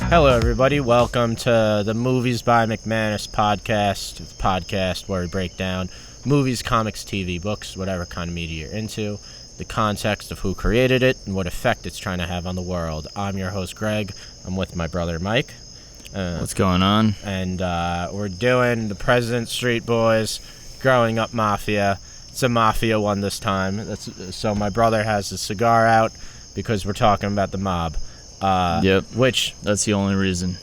Hello, everybody. Welcome to the Movies by McManus podcast, the podcast where we break down movies, comics, TV, books, whatever kind of media you're into, the context of who created it, and what effect it's trying to have on the world. I'm your host, Greg. I'm with my brother, Mike. What's going on? And we're doing the President Street Boys, Growing Up Mafia. It's a Mafia one this time. So my brother has a cigar out because we're talking about the mob. Yep. Which that's the only reason.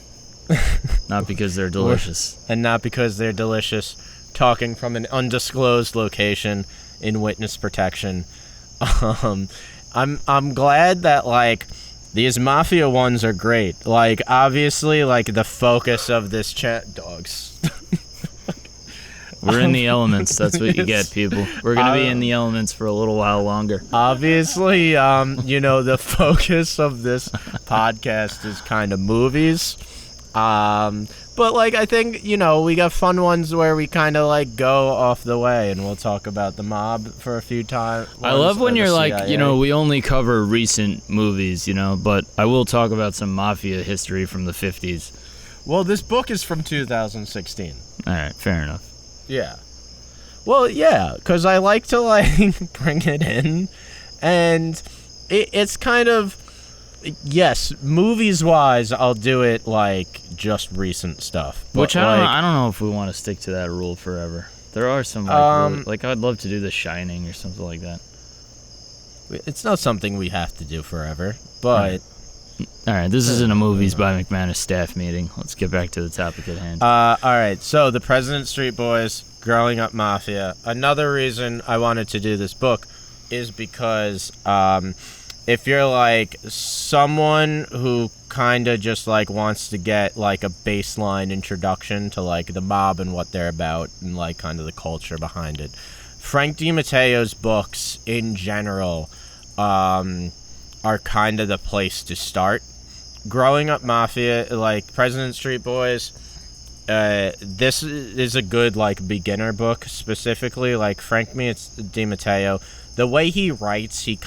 Not because they're delicious. And not because they're delicious. Talking from an undisclosed location in witness protection. I'm glad that like these Mafia ones are great. Like obviously like the focus of this dogs. We're in the elements. That's what you get, people. We're going to be in the elements for a little while longer. Obviously, the focus of this podcast is kind of movies. But, like, I think, we got fun ones where we kind of, like, go off the way, and we'll talk about the mob for a few times. I love when you're like, we only cover recent movies, but I will talk about some Mafia history from the 50s. Well, this book is from 2016. All right, fair enough. Yeah. Well, yeah, because I like to, like, bring it in, and it's kind of, yes, movies-wise, I'll do it, like, just recent stuff. But, which I don't know if we want to stick to that rule forever. There are some, like, I'd love to do The Shining or something like that. It's not something we have to do forever, but... All right, this isn't a Movies by McManus staff meeting. Let's get back to the topic at hand. All right, so the President Street Boys, Growing Up Mafia. Another reason I wanted to do this book is because if you're like someone who kind of just like wants to get like a baseline introduction to like the mob and what they're about and like kind of the culture behind it, Frank DiMatteo's books in general are kind of the place to start. Growing Up Mafia, like President Street Boys, this is a good like beginner book specifically. Like Frank DiMatteo, the way he writes, he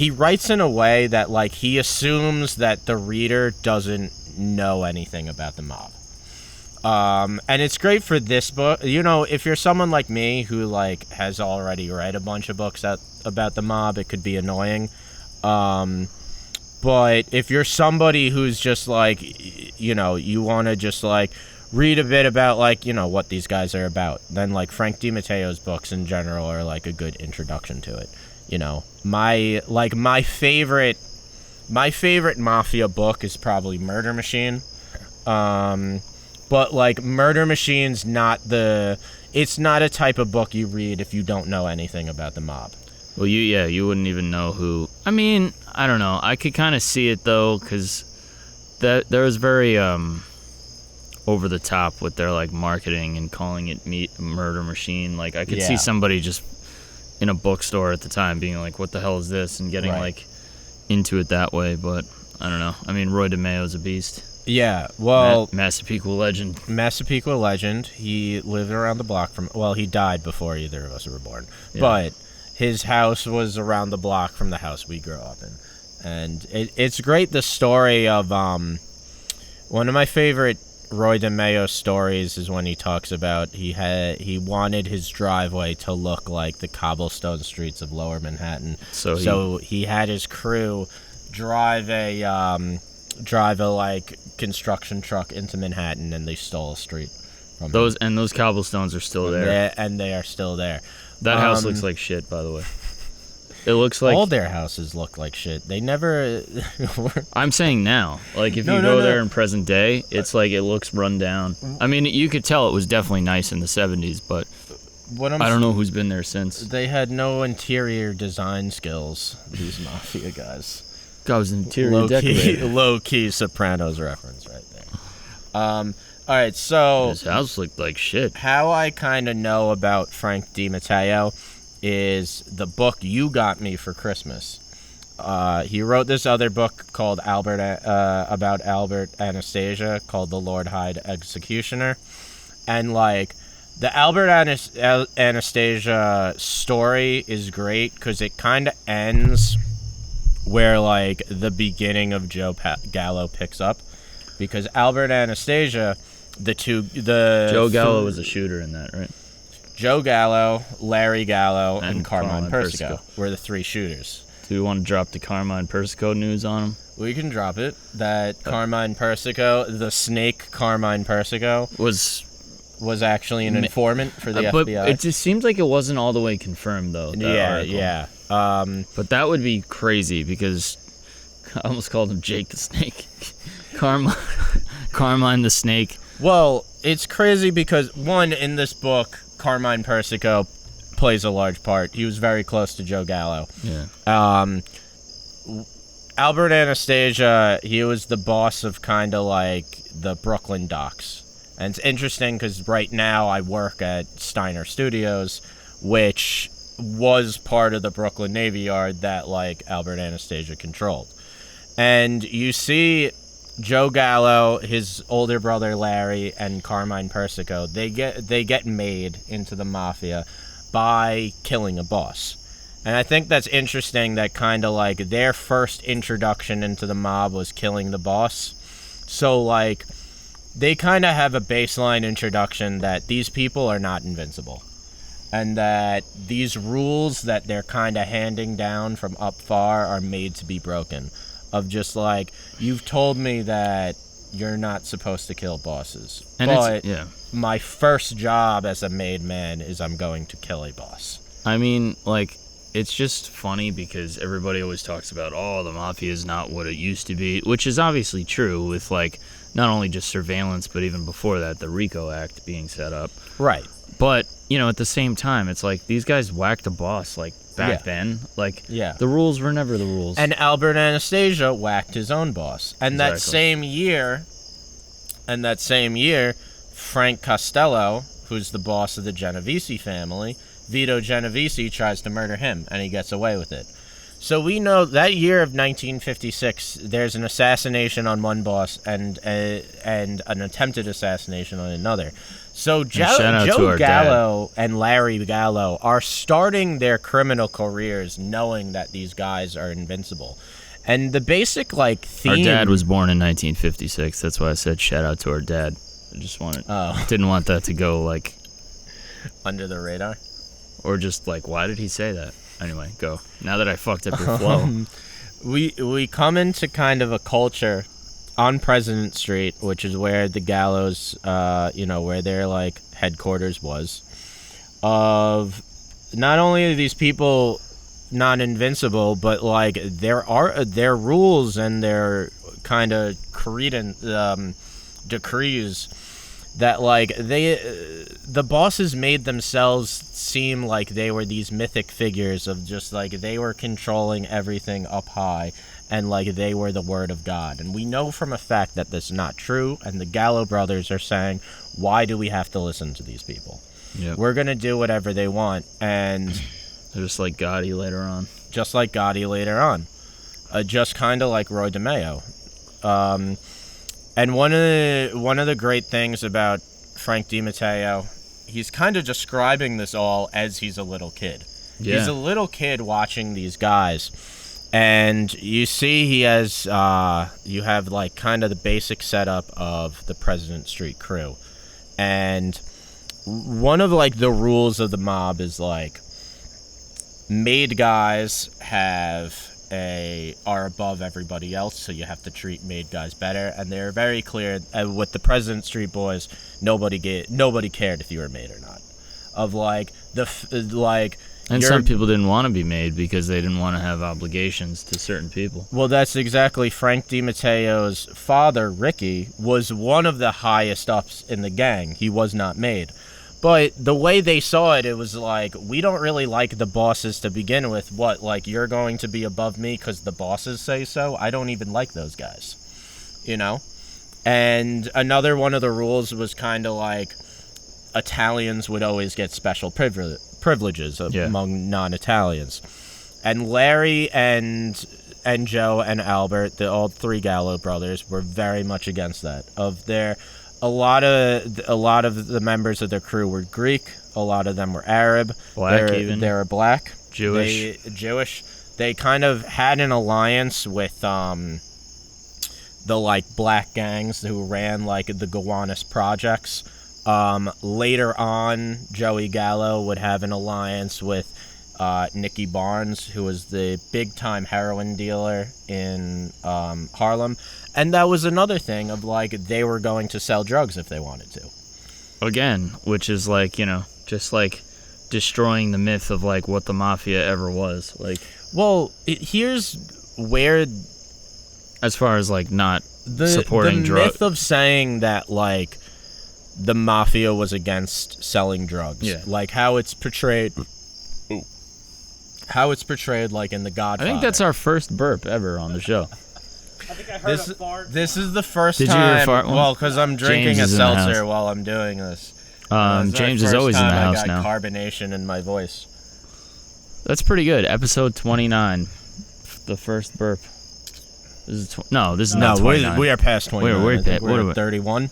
writes in a way that like he assumes that the reader doesn't know anything about the mob. And it's great for this book. If you're someone like me who like has already read a bunch of books about the mob, it could be annoying. But if you're somebody who's just like, you want to just like read a bit about like, what these guys are about, then like Frank DiMatteo's books in general are like a good introduction to it. My favorite Mafia book is probably Murder Machine. But like Murder Machine's it's not a type of book you read if you don't know anything about the mob. Well, you wouldn't even know who. I mean, I don't know. I could kind of see it though, because there was very over the top with their like marketing and calling it Murder Machine. Like I could see somebody just in a bookstore at the time being like, "What the hell is this?" and getting like into it that way. But I don't know. I mean, Roy DeMeo's a beast. Yeah, well... Massapequa legend. Massapequa legend. He lived around the block from... Well, he died before either of us were born. Yeah. But his house was around the block from the house we grew up in. And it's great, the story of... one of my favorite Roy DeMeo stories is when he talks about he wanted his driveway to look like the cobblestone streets of Lower Manhattan. So he had his crew drive a like construction truck into Manhattan, and they stole a street from him. And those cobblestones are still there. And they are still there. That house looks like shit, by the way. It looks like all their houses look like shit. They never. I'm saying now, like if you go there in present day, it's like it looks run down. I mean, you could tell it was definitely nice in the 70s, but I don't know who's been there since. They had no interior design skills. These Mafia guys. God, was an interior decorator. Low-key Sopranos reference right there. All right, so... His house looked like shit. How I kind of know about Frank DiMatteo is the book you got me for Christmas. He wrote this other book called about Albert Anastasia called The Lord Hyde Executioner. And, like, the Albert Anastasia story is great because it kind of ends where like the beginning of Gallo picks up, because Albert Anastasia, Joe Gallo was a shooter in that, right? Joe Gallo, Larry Gallo, and Carmine Persico were the three shooters. Do we want to drop the Carmine Persico news on him? We can drop it. That Carmine Persico, the snake Carmine Persico, was actually an informant for the but FBI. It just seems like it wasn't all the way confirmed, though. Yeah. But that would be crazy, because I almost called him Jake the Snake. Carmine the Snake. Well, it's crazy because, one, in this book, Carmine Persico plays a large part. He was very close to Joe Gallo. Yeah. Albert Anastasia, he was the boss of kind of like the Brooklyn docks. And it's interesting because right now I work at Steiner Studios, which was part of the Brooklyn Navy Yard that like Albert Anastasia controlled. And you see Joe Gallo, his older brother Larry, and Carmine Persico, they get made into the mafia by killing a boss. And I think that's interesting that kind of like their first introduction into the mob was killing the boss. So like they kind of have a baseline introduction that these people are not invincible. And that these rules that they're kind of handing down from up far are made to be broken. Of just like, you've told me that you're not supposed to kill bosses. And but my first job as a made man is I'm going to kill a boss. I mean, like, it's just funny because everybody always talks about, oh, the mafia is not what it used to be, which is obviously true with, like, not only just surveillance, but even before that, the RICO Act being set up. Right. But, you know, at the same time, it's like these guys whacked a boss, like, back then. Like, the rules were never the rules. And Albert Anastasia whacked his own boss. And that same year, Frank Costello, who's the boss of the Genovese family, Vito Genovese tries to murder him, and he gets away with it. So we know that year of 1956, there's an assassination on one boss and an attempted assassination on another. So Joe Gallo and Larry Gallo are starting their criminal careers knowing that these guys are invincible. And the basic, like, theme... Our dad was born in 1956. That's why I said shout out to our dad. I just didn't want that to go, like... under the radar? Or just, like, why did he say that? Anyway, go. Now that I fucked up your flow. We come into kind of a culture on President Street, which is where the Gallows, where their, like, headquarters was, of not only are these people not invincible, but, like, there are their rules and their kind of decrees that, like, the bosses made themselves seem like they were these mythic figures of just, like, they were controlling everything up high and, like, they were the word of God. And we know from a fact that that's not true, and the Gallo brothers are saying, why do we have to listen to these people? Yep. We're going to do whatever they want, and... They're just like Gotti later on. Just like Gotti later on. Just kind of like Roy DeMeo. And one of the great things about Frank DiMatteo, he's kind of describing this all as he's a little kid. Yeah. He's a little kid watching these guys, and you see he has you have like kind of the basic setup of the President Street crew, and one of like the rules of the mob is like made guys are above everybody else, so you have to treat made guys better, and they're very clear with the President Street boys. Nobody cared if you were made or not. Of like and some people didn't want to be made because they didn't want to have obligations to certain people. Well, that's exactly Frank DiMatteo's father, Ricky, was one of the highest ups in the gang. He was not made. But the way they saw it, it was like, we don't really like the bosses to begin with. What, like, you're going to be above me because the bosses say so? I don't even like those guys, you know? And another one of the rules was kind of like Italians would always get special privileges among non-Italians. And Larry and Joe and Albert, all three Gallo brothers, were very much against that. A lot of the members of their crew were Greek. A lot of them were Arab. Black, they were black. Jewish. Jewish. they kind of had an alliance with the like black gangs who ran like the Gowanus projects. Later on, Joey Gallo would have an alliance with Nicky Barnes, who was the big-time heroin dealer in Harlem. And that was another thing of, like, they were going to sell drugs if they wanted to. Again, which is, like, you know, just, like, destroying the myth of, like, what the Mafia ever was. Like, well, here's where... As far as, like, not supporting drugs. The myth of saying that, like, the Mafia was against selling drugs. Yeah. Like, how it's portrayed... How it's portrayed, like, in The Godfather. I think that's our first burp ever on the show. I think I heard a fart. This is the first time. Did you hear a fart? Well, because I'm drinking James a is in the seltzer house. while I'm doing this. James is always in the house I got now. Carbonation in my voice. That's pretty good. Episode 29, the first burp. This is this is not 29. We are past 29. We're I think what are we? at 31.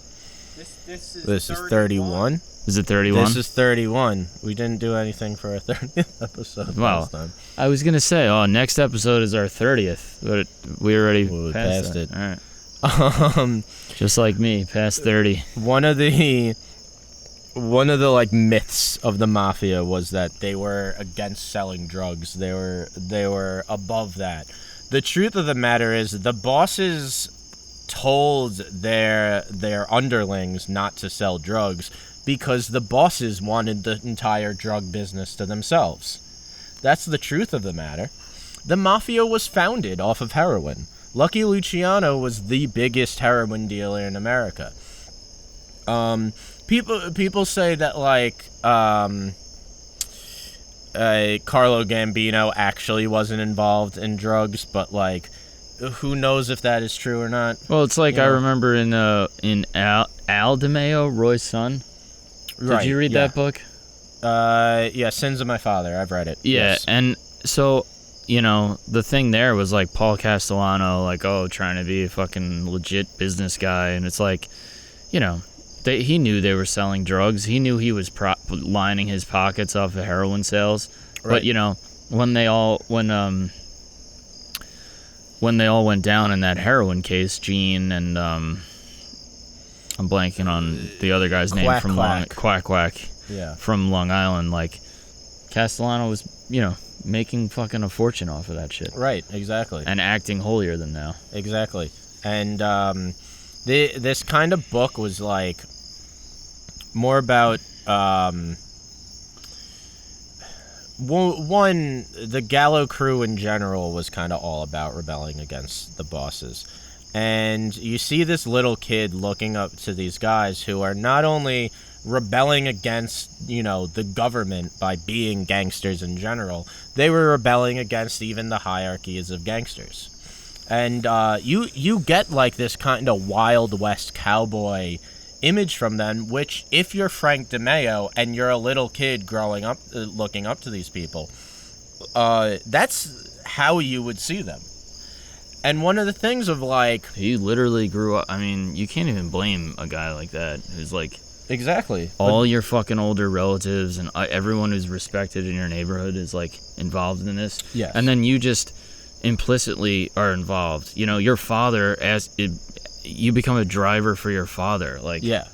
This is 31. Is it 31? This is 31. We didn't do anything for our 30th episode last time. I was gonna say, next episode is our 30th, but we already passed it. All right. Just like me, past 30. One of the like myths of the Mafia was that they were against selling drugs. They were above that. The truth of the matter is the bosses told their underlings not to sell drugs because the bosses wanted the entire drug business to themselves. That's the truth of the matter. The Mafia was founded off of heroin. Lucky Luciano was the biggest heroin dealer in America. People say that, like, Carlo Gambino actually wasn't involved in drugs, but, like, who knows if that is true or not? Well, it's like I remember in Al DiMatteo, Roy's son. Did you read that book? Yeah, Sins of My Father. I've read it. Yeah, yes. And so, you know, the thing there was like Paul Castellano, like, trying to be a fucking legit business guy, and it's like, you know, he knew they were selling drugs. He knew he was lining his pockets off of heroin sales. Right. But you know, when they all went down in that heroin case, Gene and I'm blanking on the other guy's name from Quack. Yeah. From Long Island, like Castellano was, you know, making fucking a fortune off of that shit. Right, exactly. And acting holier than thou. Exactly. And this kind of book was like more about one, the Gallow Crew in general was kind of all about rebelling against the bosses. And you see this little kid looking up to these guys who are not only rebelling against, you know, the government by being gangsters in general, they were rebelling against even the hierarchies of gangsters. And you get like this kind of Wild West cowboy image from them, which if you're Frank DiMatteo and you're a little kid growing up looking up to these people, that's how you would see them. And one of the things of, like... He literally grew up... I mean, you can't even blame a guy like that who's, like... Exactly. All your fucking older relatives and everyone who's respected in your neighborhood is, like, involved in this. Yes. And then you just implicitly are involved. You know, your father, you become a driver for your father. Like, yeah.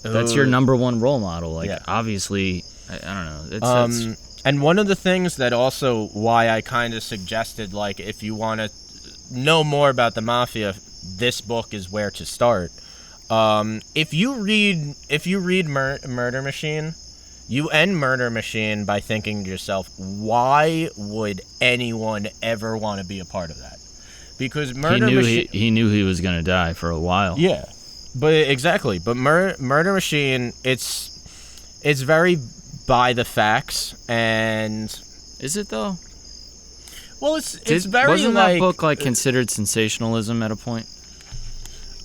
That's your number one role model. Like, obviously, I don't know. It's and one of the things that also why I kind of suggested, like, if you want to know more about the Mafia, this book is where to start. If you read Murder Machine, you end Murder Machine by thinking to yourself, why would anyone ever want to be a part of that? Because he knew he was gonna die for a while. Yeah, but exactly. But Murder Machine, it's very by the facts, and is it though? Well, it's very wasn't like... that book like considered sensationalism at a point?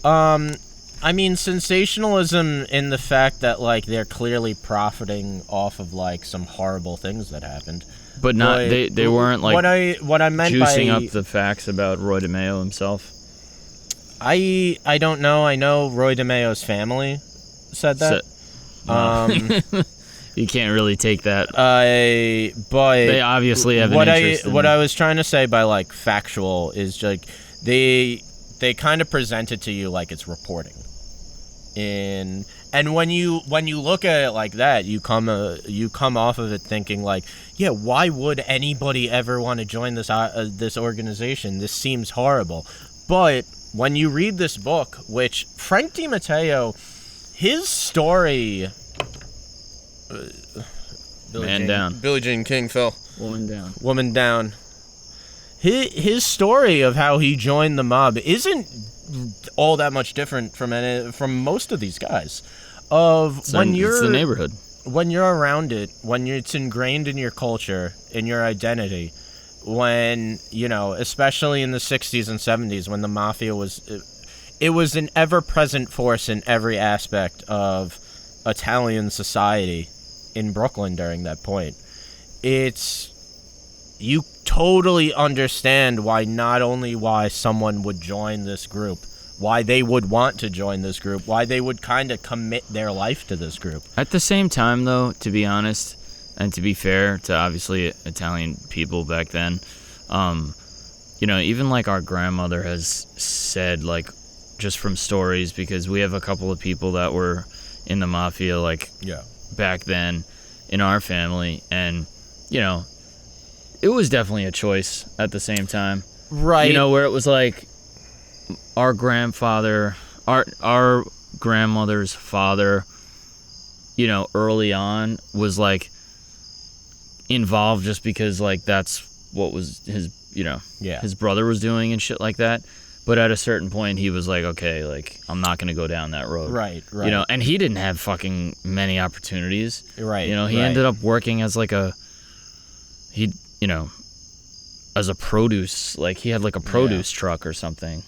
I mean, sensationalism in the fact that, like, they're clearly profiting off of, like, some horrible things that happened. But not they weren't like what I meant juicing by, up the facts about Roy DiMatteo himself. I don't know. I know Roy DiMattio's family said that. You can't really take that. But They obviously have an interest in what I was trying to say by like factual is like they kind of present it to you like it's reporting. And when you look at it like that, you come off of it thinking like, yeah, why would anybody ever want to join this organization? This seems horrible. But when you read this book, which Frank DiMatteo, his story. Billie Jean King fell. Woman down. His story of how he joined the mob isn't all that much different from most of these guys. It's the neighborhood. When you're around it, it's ingrained in your culture, in your identity. When, especially in the 60s and 70s, when the mafia was an ever-present force in every aspect of Italian society in Brooklyn during that point. You totally understand why someone would join this group, why they would want to join this group, why they would kind of commit their life to this group. At the same time, though, to be honest, and to be fair to obviously Italian people back then, even like our grandmother has said, like, just from stories, because we have a couple of people that were in the mafia, like, back then in our family, and, it was definitely a choice at the same time. Right. Where it was like our grandfather, our grandmother's father, early on was like involved just because like that's what was his, his brother was doing and shit like that. But at a certain point he was like, okay, like I'm not going to go down that road. Right. And he didn't have fucking many opportunities. Right. He ended up working as like as a produce, like he had like a produce truck or something.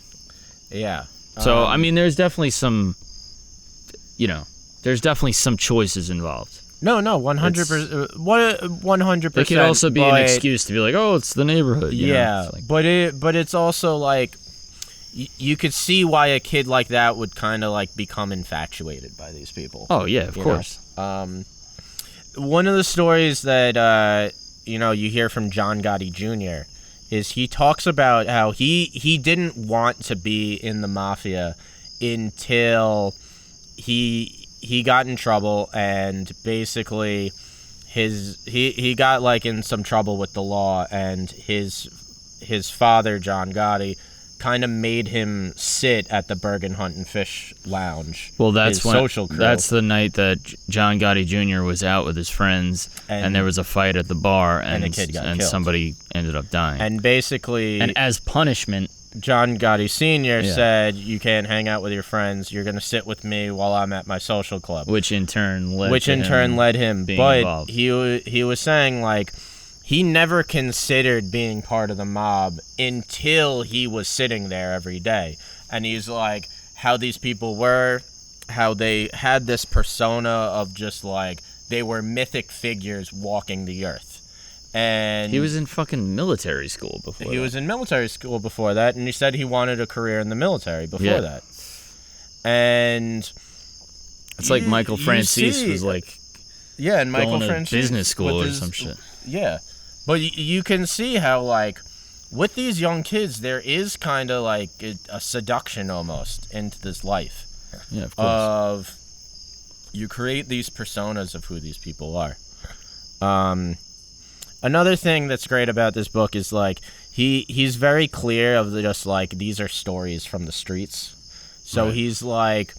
Yeah. So, there's definitely some, there's definitely some choices involved. No, 100%. 100%. It could also be an excuse to be like, oh, it's the neighborhood. But it's also like, you could see why a kid like that would kind of like become infatuated by these people. Oh, yeah, of course. One of the stories that, you hear from John Gotti Jr. is he talks about how he didn't want to be in the mafia until he got in trouble, and basically he got like in some trouble with the law, and his father, John Gotti, kind of made him sit at the Bergen Hunt and Fish Lounge. Well, that's social crew. That's the night that John Gotti Jr. was out with his friends, and there was a fight at the bar, and a kid got killed. Somebody ended up dying. And basically, and as punishment, John Gotti Sr. said, "You can't hang out with your friends. You're going to sit with me while I'm at my social club." Which in turn led him being but involved. He was saying like, he never considered being part of the mob until he was sitting there every day. And he's like, how these people were, how they had this persona of just like, they were mythic figures walking the earth. And he was in fucking military school before He was in military school before that, and he said he wanted a career in the military before that. And it's like Michael Francis was like, and Michael going Francis to business school or some shit. Yeah. But you can see how, like, with these young kids, there is kind of, like, a seduction almost into this life. Yeah, of course. You create these personas of who these people are. Another thing that's great about this book is, like, he's very clear of just, like, these are stories from the streets. So he's like,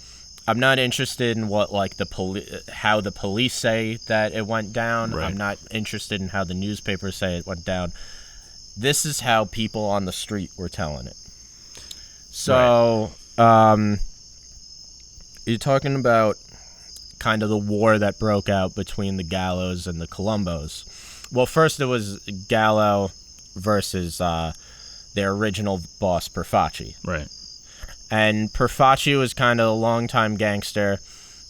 I'm not interested in what like how the police say that it went down. Right. I'm not interested in how the newspapers say it went down. This is how people on the street were telling it. So, you're talking about kind of the war that broke out between the Gallows and the Columbos. Well, first it was Gallo versus their original boss, Perfacci. Right. And Perfacci was kind of a longtime gangster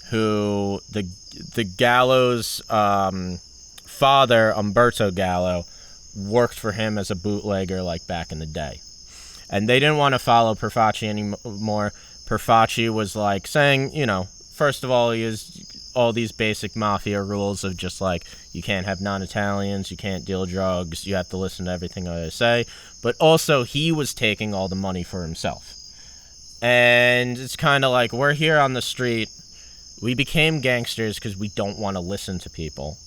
who the Gallows' father, Umberto Gallo, worked for him as a bootlegger like back in the day. And they didn't want to follow Perfacci anymore. Perfacci was like saying, first of all, he is all these basic mafia rules of just like you can't have non-Italians, you can't deal drugs, you have to listen to everything I say. But also he was taking all the money for himself. And it's kind of like we're here on the street. We became gangsters because we don't want to listen to people.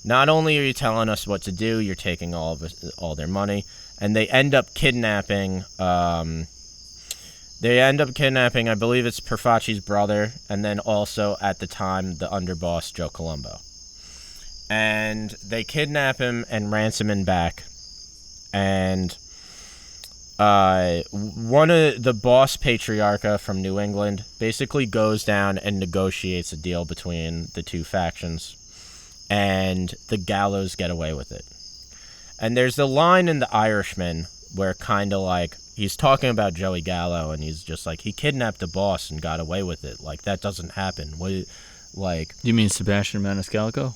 Not only are you telling us what to do, you're taking all their money. And they end up kidnapping... I believe it's Perfacci's brother, and then also, at the time, the underboss, Joe Columbo. And they kidnap him and ransom him back. And one of the boss patriarcha from New England basically goes down and negotiates a deal between the two factions. And the Gallows get away with it. And there's a line in The Irishman where kind of like... he's talking about Joey Gallo, and he's just like, he kidnapped the boss and got away with it. Like, that doesn't happen. Like... You mean Sebastian Maniscalco?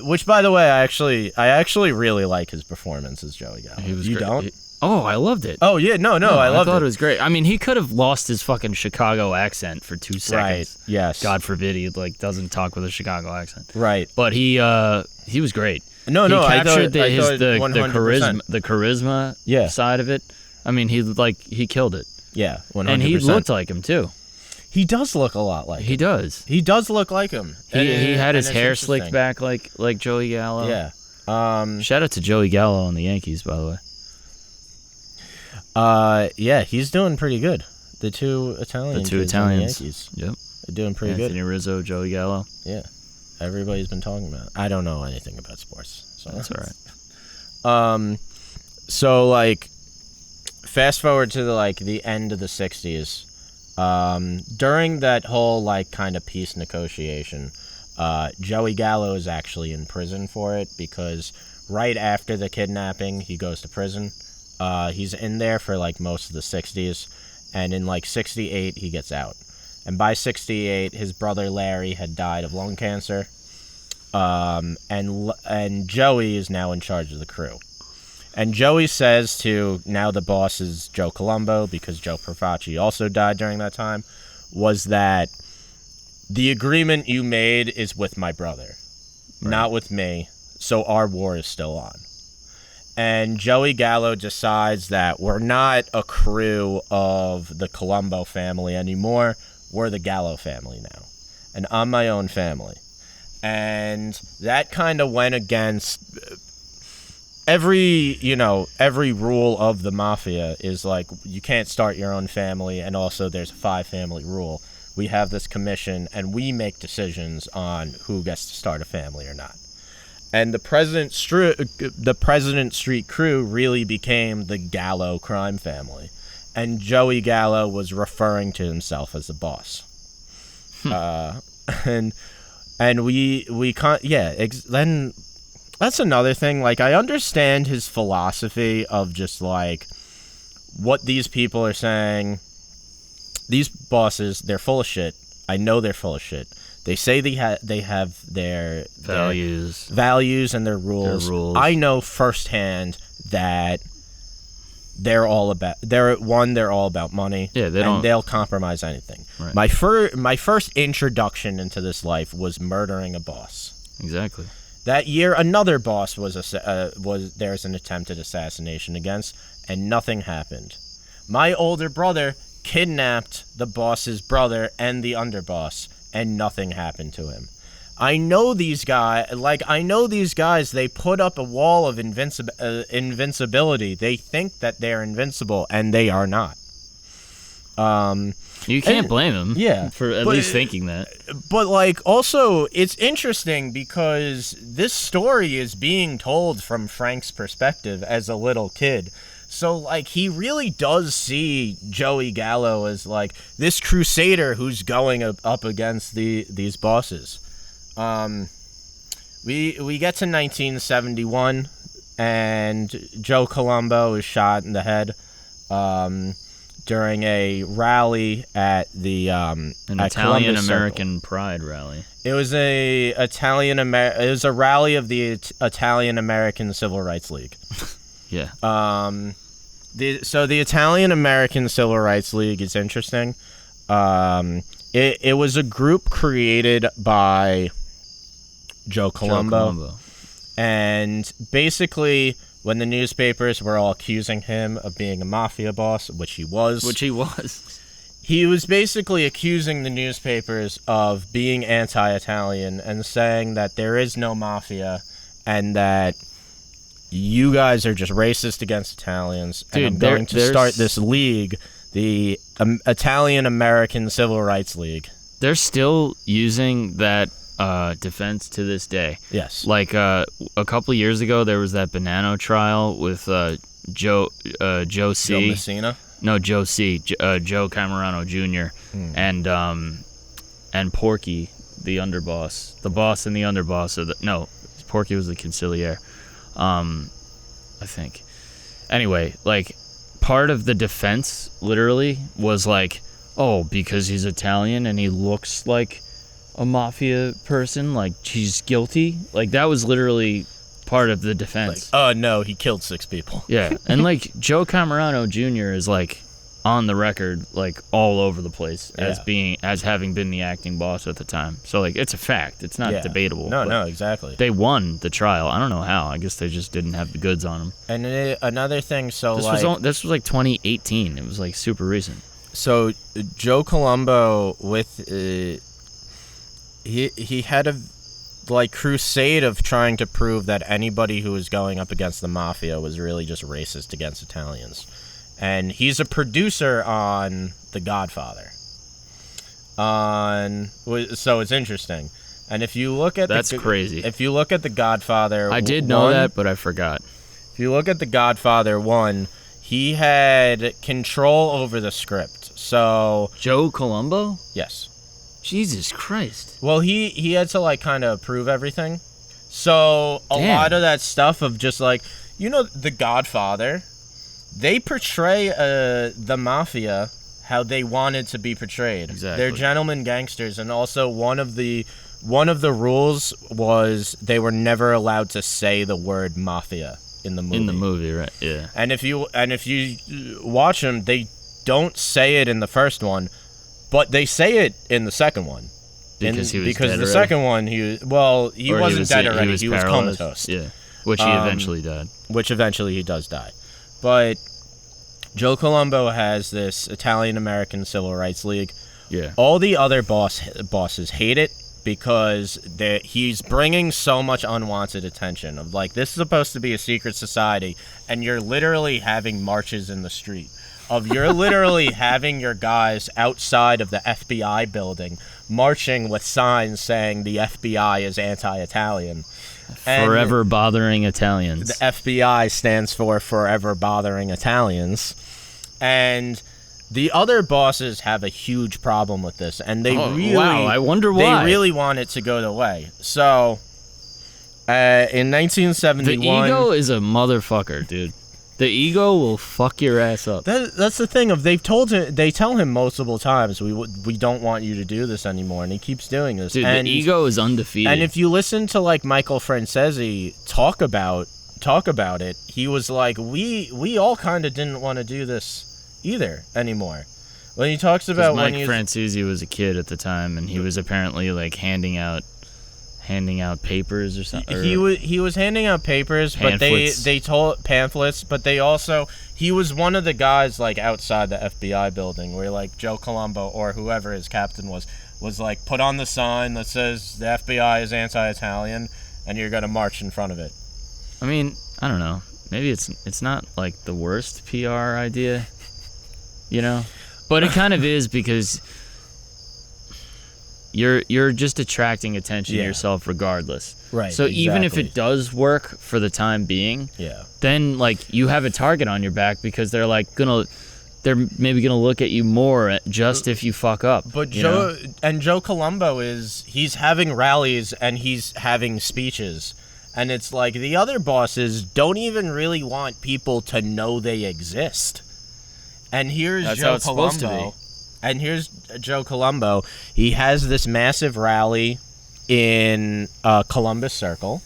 Which, by the way, I actually really like his performance as Joey Gallo. He was you great. don't? Oh, I loved it. Oh, yeah, no, I loved it. I thought it was great. I mean, he could have lost his fucking Chicago accent for 2 seconds. Right, yes. God forbid he, like, doesn't talk with a Chicago accent. Right. But he was great. He captured the 100%. charisma side of it. I mean, he killed it. Yeah, 100%. And he looked like him too. He does look a lot like him. He does. He does look like him. He had his hair slicked back like Joey Gallo. Yeah. Shout out to Joey Gallo on the Yankees, by the way. Yeah, he's doing pretty good. The two Italians. On the Yankees. Yep. They're doing pretty good. Anthony Rizzo, Joey Gallo. Yeah. Everybody's been talking about it. I don't know anything about sports. So that's all right. So like, fast forward to the end of the 60s. During that whole like kind of peace negotiation, Joey Gallo is actually in prison for it because right after the kidnapping, he goes to prison. He's in there for like most of the 60s, and in like 68 he gets out. And by 68, his brother Larry had died of lung cancer. And Joey is now in charge of the crew. And Joey says to, now the boss is Joe Columbo, because Joe Perfacci also died during that time, was that the agreement you made is with my brother, not with me, so our war is still on. And Joey Gallo decides that we're not a crew of the Columbo family anymore. We're the Gallo family now. And I'm my own family. And that kind of went against every rule of the mafia is like, you can't start your own family, and also there's a 5-family rule. We have this commission, and we make decisions on who gets to start a family or not. And the President Street crew really became the Gallo crime family. And Joey Gallo was referring to himself as the boss. Then that's another thing. Like, I understand his philosophy of just like what these people are saying. These bosses, they're full of shit. I know they're full of shit. They say they have their values and their rules. I know firsthand that they're all about money. Yeah, they'll compromise anything. Right. My first introduction into this life was murdering a boss. Exactly. That year, another boss there's an attempted assassination against, and nothing happened. My older brother kidnapped the boss's brother and the underboss, and nothing happened to him. I know these guys. They put up a wall of invincibility. They think that they're invincible, and they are not. You can't blame them. Yeah, for at least thinking that. But like, also, it's interesting because this story is being told from Frank's perspective as a little kid. So like, he really does see Joey Gallo as like this crusader who's going up against these bosses. We get to 1971, and Joe Columbo is shot in the head during a rally at the an Italian American Pride rally. It was a rally of the Italian American Civil Rights League. Yeah. The Italian American Civil Rights League is interesting. It was a group created by Joe Columbo. And basically, when the newspapers were all accusing him of being a mafia boss, which he was. He was basically accusing the newspapers of being anti-Italian and saying that there is no mafia and that you guys are just racist against Italians. Dude, and I'm going to start this league, the Italian-American Civil Rights League. They're still using that defense to this day. Yes. Like a couple years ago, there was that Bonanno trial with Joe C. Joe Messina? No, Joe C. Joe Camerano Jr. And Porky, the underboss, the boss and the underboss. Porky was the conciliere, I think. Anyway, like part of the defense literally was like, oh, because he's Italian and he looks like a mafia person, like he's guilty. Like that was literally part of the defense. Like, no, he killed 6 people. Yeah, and like Joe Camerano Jr. is like on the record, like all over the place as having been the acting boss at the time. So like it's a fact. It's not debatable. No, exactly. They won the trial. I don't know how. I guess they just didn't have the goods on them. And another thing, so this was like 2018. It was like super recent. So Joe Columbo with he had a crusade of trying to prove that anybody who was going up against the mafia was really just racist against Italians. And he's a producer on The Godfather. So it's interesting. And if you look at That's crazy. If you look at The Godfather, I did know that, but I forgot. If you look at The Godfather 1, he had control over the script. So Joe Columbo? Yes. Jesus Christ. Well, he had to kind of approve everything. So a lot of that stuff of just The Godfather, they portray the mafia how they wanted to be portrayed. Exactly. They're gentlemen gangsters, and also one of the rules was they were never allowed to say the word mafia in the movie. In the movie, right? Yeah. And if you watch them, they don't say it in the first one, but they say it in the second one. Because he was because dead the already? Second one he wasn't dead already. He was comatose. Yeah. Which he eventually died. Which eventually he does die. But Joe Columbo has this Italian-American Civil Rights League. Yeah. All the other bosses hate it because he's bringing so much unwanted attention of this is supposed to be a secret society, and you're literally having marches in the street. You're literally having your guys outside of the FBI building marching with signs saying the FBI is anti-Italian. Forever bothering Italians. The FBI stands for Forever Bothering Italians. And the other bosses have a huge problem with this, and they I wonder why. They really want it to go away. So, in 1971... The ego is a motherfucker, dude. The ego will fuck your ass up. That's the thing. They tell him multiple times, we don't want you to do this anymore, and he keeps doing this. Dude, the ego is undefeated. And if you listen to Michael Francese talk about it, he was like, we all kind of didn't want to do this either anymore. When he talks about Mike Francese was a kid at the time, and he was apparently handing out papers or something. He was handing out papers, pamphlets. But they told pamphlets, but he was one of the guys outside the FBI building where Joe Columbo or whoever his captain was put on the sign that says the FBI is anti-Italian and you're gonna march in front of it. I mean, I don't know. Maybe it's not the worst PR idea, but it kind of is because you're just attracting attention to yourself regarders. Right. So even if it does work for the time being, then you have a target on your back because they're they're maybe gonna look at you more just if you fuck up. But Joe Columbo he's having rallies and he's having speeches, and it's the other bosses don't even really want people to know they exist. And here's Joe Columbo. And here's Joe Columbo. He has this massive rally in Columbus Circle,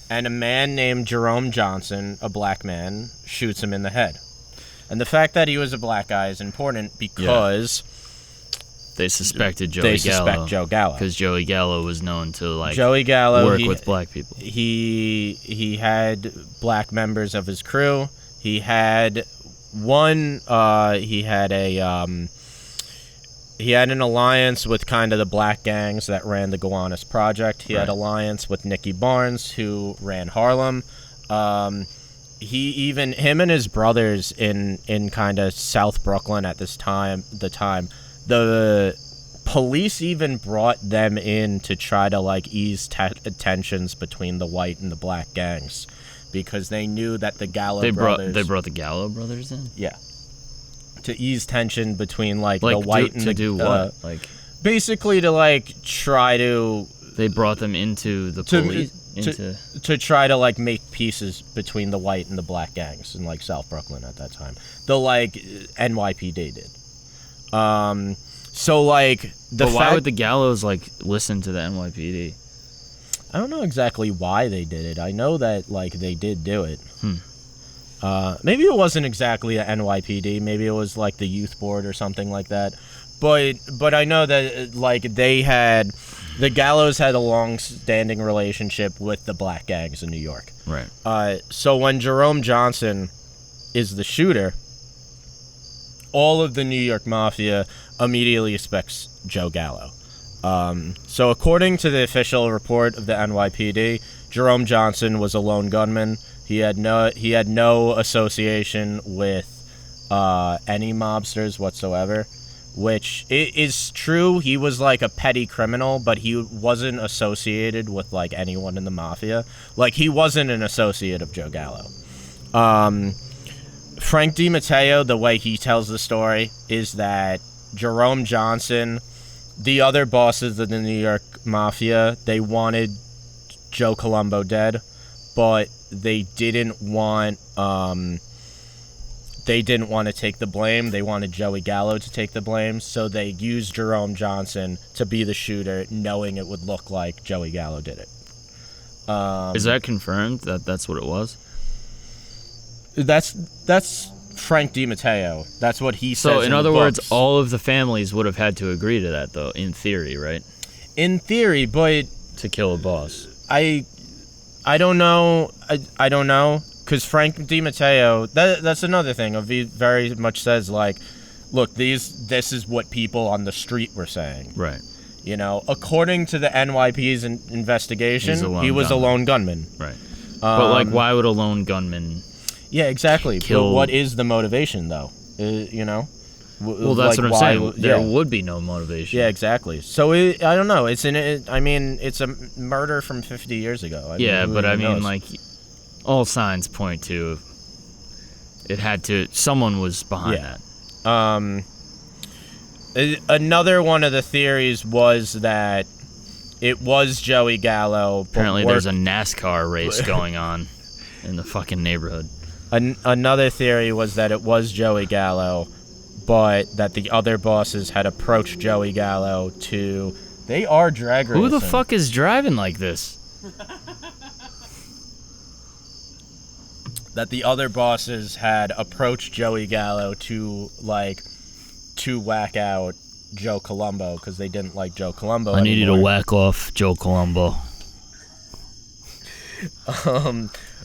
and a man named Jerome Johnson, a black man, shoots him in the head. And the fact that he was a black guy is important because They suspected they Joey suspect Gallo. Joe Gallo. Because Joey Gallo was known to, like, Joey Gallo, work with black people. He had black members of his crew. He had one. He had an alliance with kind of the black gangs that ran the Gowanus Project. He had alliance with Nicky Barnes, who ran Harlem. Him and his brothers in kind of South Brooklyn at this time, the police even brought them in to try to like ease tensions between the white and the black gangs, because they knew that the Gallo brothers. They brought the Gallo brothers in. Yeah. To ease tension between like the white and to the do what? Like basically to like try to. They brought them into the police. To try to like make pieces between the white and the black gangs in like South Brooklyn at that time. The like NYPD did. So like why would the Gallows like listen to the NYPD? I don't know exactly why they did it. I know that like they did do it. Maybe it wasn't exactly the NYPD. Maybe it was like the youth board or something like that. But I know that like the Gallows had a long-standing relationship with the black gangs in New York. Right. So when Jerome Johnson is the shooter, all of the New York Mafia immediately suspects Joe Gallo. So according to the official report of the NYPD, Jerome Johnson was a lone gunman. He had no association with any mobsters whatsoever. Which is true. He was like a petty criminal, but he wasn't associated with like anyone in the mafia. Like he wasn't an associate of Joe Gallo. Frank DiMatteo, the way he tells the story is that Jerome Johnson, the other bosses of the New York Mafia, they wanted Joe Columbo dead, but they didn't want to take the blame. They wanted Joey Gallo to take the blame, so they used Jerome Johnson to be the shooter, knowing it would look like Joey Gallo did it. Is that confirmed that that's what it was? That's Frank DiMatteo. That's what he says. So, in other words, books. all of the families would have had to agree to that, though, in theory, right? In theory, but to kill a boss. I don't know. I don't know. Because Frank DiMatteo, that's another thing. He very much says, like, look, this is what people on the street were saying. Right. You know, according to the NYPD's investigation, he was a lone gunman. Right. But, like, why would a lone gunman... Yeah, exactly. Kill... But what is the motivation, though? You know? Well, that's what I'm saying. There would be no motivation. Yeah, exactly. So, I don't know. It's a murder from 50 years ago. Like... All signs point to someone was behind that. Another one of the theories was that it was Joey Gallo. Apparently there's a NASCAR race going on in the fucking neighborhood. Another theory was that it was Joey Gallo, but that the other bosses had approached Joey Gallo to... They are drag racing. Who the fuck is driving like this? That the other bosses had approached Joey Gallo to whack out Joe Columbo because they didn't like Joe Columbo I need you to anymore. whack off Joe Columbo.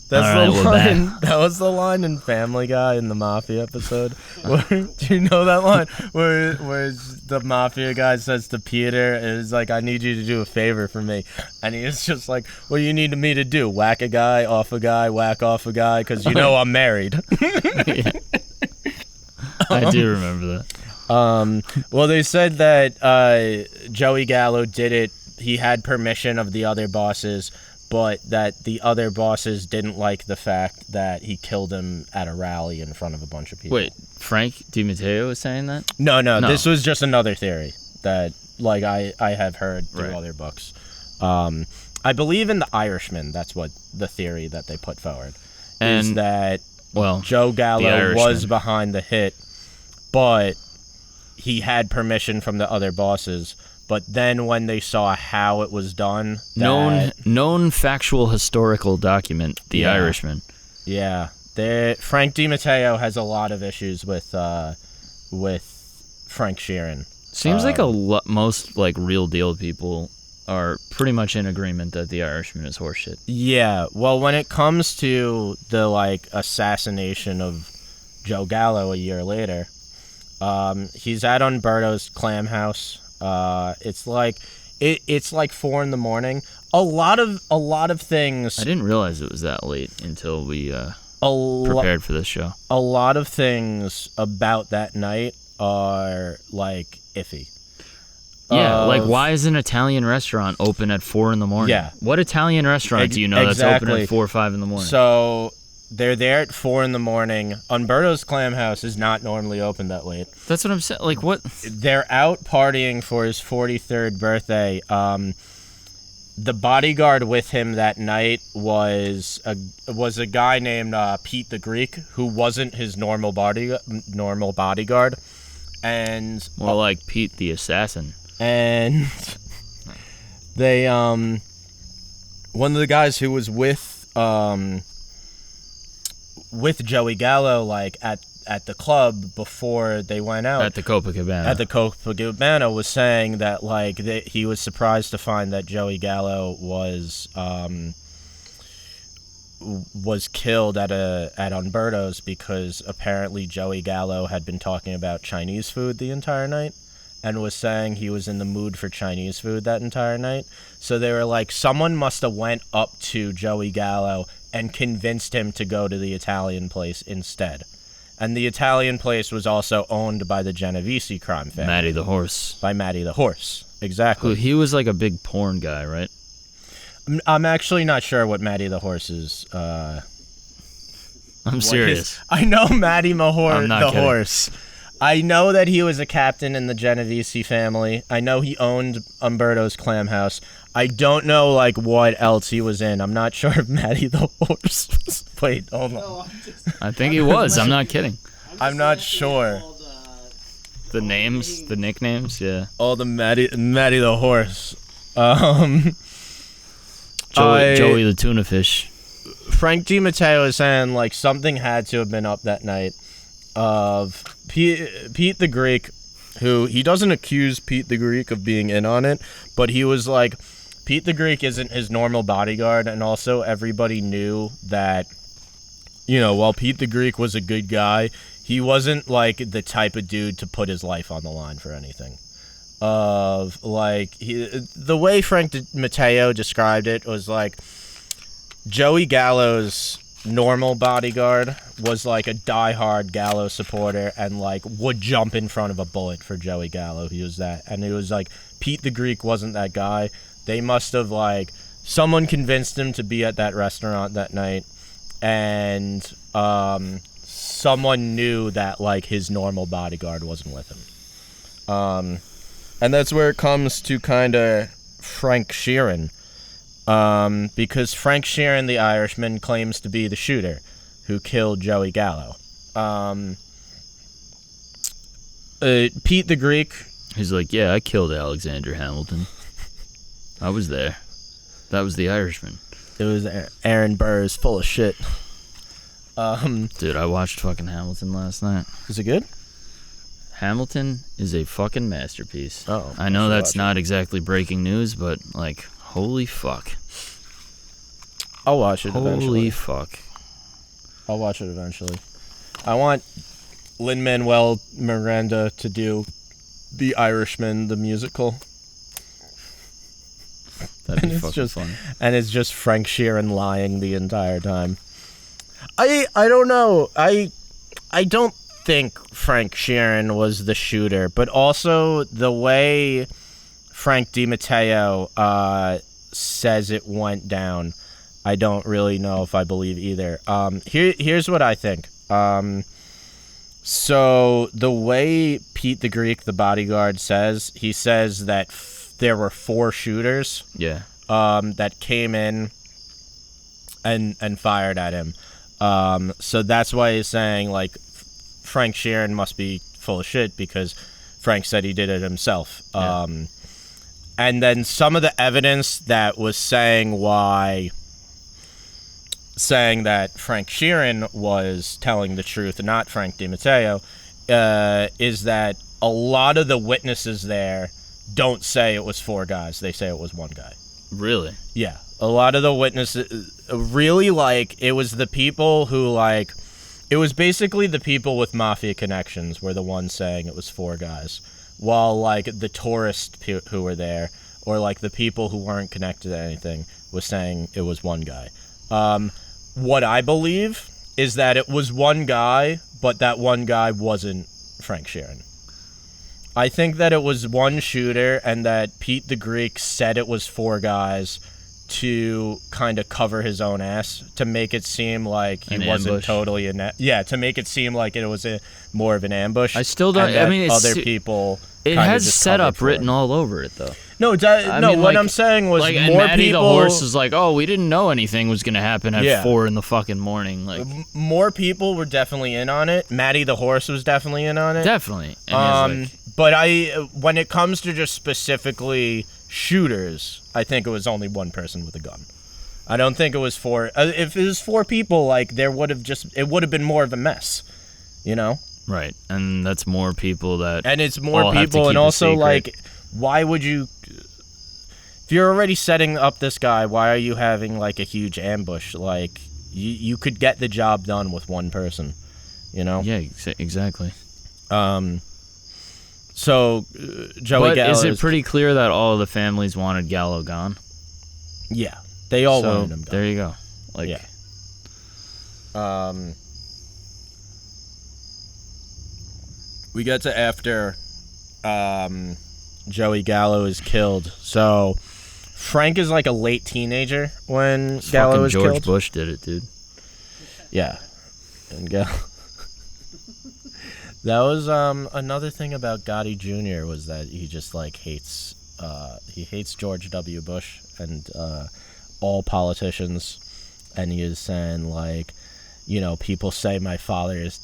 That was the line in Family Guy in the Mafia episode. Do you know that line where the Mafia guy says to Peter, "Is like, I need you to do a favor for me," and he is just like, "What do you need me to do? Whack a guy, off a guy, whack off a guy? Because you know I'm married." I do remember that. Well, they said that Joey Gallo did it. He had permission of the other bosses, but that the other bosses didn't like the fact that he killed him at a rally in front of a bunch of people. Wait, Frank DiMatteo was saying that? No. This was just another theory that, like, I have heard through other books. I believe in The Irishman. That's what the theory that they put forward. Is that Joe Gallo was behind the hit, but he had permission from the other bosses. But then when they saw how it was done... Known factual historical document, The Irishman. Yeah. Frank DiMatteo has a lot of issues with Frank Sheeran. Seems like most like real deal people are pretty much in agreement that the Irishman is horseshit. Yeah, well, when it comes to the like assassination of Joe Gallo a year later, he's at Umberto's clam house. It's like 4 a.m. A lot of things. I didn't realize it was that late until we prepared for this show. A lot of things about that night are like iffy. Yeah, like why is an Italian restaurant open at 4 a.m? Yeah. What Italian restaurant do you know that's open at 4 or 5 in the morning? So they're there at 4 a.m. Umberto's Clam House is not normally open that late. That's what I'm saying. Like what? They're out partying for his 43rd birthday. The bodyguard with him that night was a guy named Pete the Greek, who wasn't his normal bodyguard, and more like Pete the Assassin. And they one of the guys who was with Joey Gallo like at the club before they went out at the Copacabana was saying that like he was surprised to find that Joey Gallo was killed at Umberto's because apparently Joey Gallo had been talking about Chinese food the entire night and was saying he was in the mood for Chinese food that entire night. So they were like, someone must have went up to Joey Gallo and convinced him to go to the Italian place instead. And the Italian place was also owned by the Genovese crime family. Matty the Horse. By Matty the Horse, exactly. He was like a big porn guy, right? I'm actually not sure what Matty the Horse is. I'm serious. I know Matty the kidding. Horse. I know that he was a captain in the Genovese family. I know he owned Umberto's Clam House. I don't know like what else he was in. I'm not sure if Matty the Horse was. Wait, hold on. I think he was. I'm not kidding. I'm not sure. The names, the nicknames, yeah. Oh, the Matty the Horse. Joey the Tuna Fish. Frank DiMatteo is saying like something had to have been up that night of Pete the Greek, who he doesn't accuse Pete the Greek of being in on it, but he was like, Pete the Greek isn't his normal bodyguard, and also everybody knew that, you know, while Pete the Greek was a good guy, he wasn't like the type of dude to put his life on the line for anything. The way Frank Matteo described it was like Joey Gallo's normal bodyguard was like a diehard Gallo supporter and like would jump in front of a bullet for Joey Gallo. He was that, and it was like Pete the Greek wasn't that guy. They must have like someone convinced him to be at that restaurant that night, and someone knew that like his normal bodyguard wasn't with him. And that's where it comes to kind of Frank Sheeran. Because Frank Sheeran, the Irishman, claims to be the shooter who killed Joey Gallo. Pete the Greek. He's like, yeah, I killed Alexander Hamilton. I was there. That was the Irishman. It was Aaron Burr's full of shit. Dude, I watched fucking Hamilton last night. Is it good? Hamilton is a fucking masterpiece. Oh, I know that's not exactly breaking news, but like, holy fuck. I'll watch it eventually. Holy fuck. I'll watch it eventually. I want Lin-Manuel Miranda to do The Irishman, the musical. That'd be fucking fun. And it's just Frank Sheeran lying the entire time. I don't know. I don't think Frank Sheeran was the shooter, but also the way Frank DiMatteo says it went down, I don't really know if I believe either. Here's what I think. So the way Pete the Greek, the bodyguard, says, he says that there were 4 shooters. Yeah. That came in and fired at him. So that's why he's saying like Frank Sheeran must be full of shit because Frank said he did it himself. Yeah. And then some of the evidence that was saying that Frank Sheeran was telling the truth and not Frank DiMatteo, is that a lot of the witnesses there don't say it was 4 guys. They say it was 1 guy. Really? Yeah. A lot of the witnesses really, like, it was the people who, like, it was basically the people with mafia connections were the ones saying it was 4 guys, while, like, the tourists who were there, or, like, the people who weren't connected to anything was saying it was 1 guy. What I believe is that it was 1 guy, but that 1 guy wasn't Frank Sheeran. I think that it was 1 shooter, and that Pete the Greek said it was 4 guys to kind of cover his own ass, to make it seem like he wasn't totally to make it seem like it was more of an ambush. I still don't. I mean, it's, other people. It has setup written all over it, though. No, what I'm saying was like, more and Matty people. The horse is like, oh, we didn't know anything was gonna happen at 4 in the fucking morning. Like, more people were definitely in on it. Matty the horse was definitely in on it. Definitely. And but when it comes to just specifically shooters, I think it was only 1 person with a gun. I don't think it was 4. If it was 4 people, like, it would have been more of a mess, you know? Right, and that's more people that. And it's more people, and also, like, why would you? If you're already setting up this guy, why are you having, like, a huge ambush? Like, you could get the job done with 1 person, you know? Yeah, exactly. So, Joey Gallo. But is it pretty clear that all of the families wanted Gallo gone? Yeah, they all wanted him gone. There you go. Like, yeah. We get to after Joey Gallo is killed. So Frank is like a late teenager when Gallo is killed. George Bush did it, dude. Yeah. And that was another thing about Gotti Jr. was that he just like hates George W. Bush and all politicians, and he is saying, like, you know, people say my father is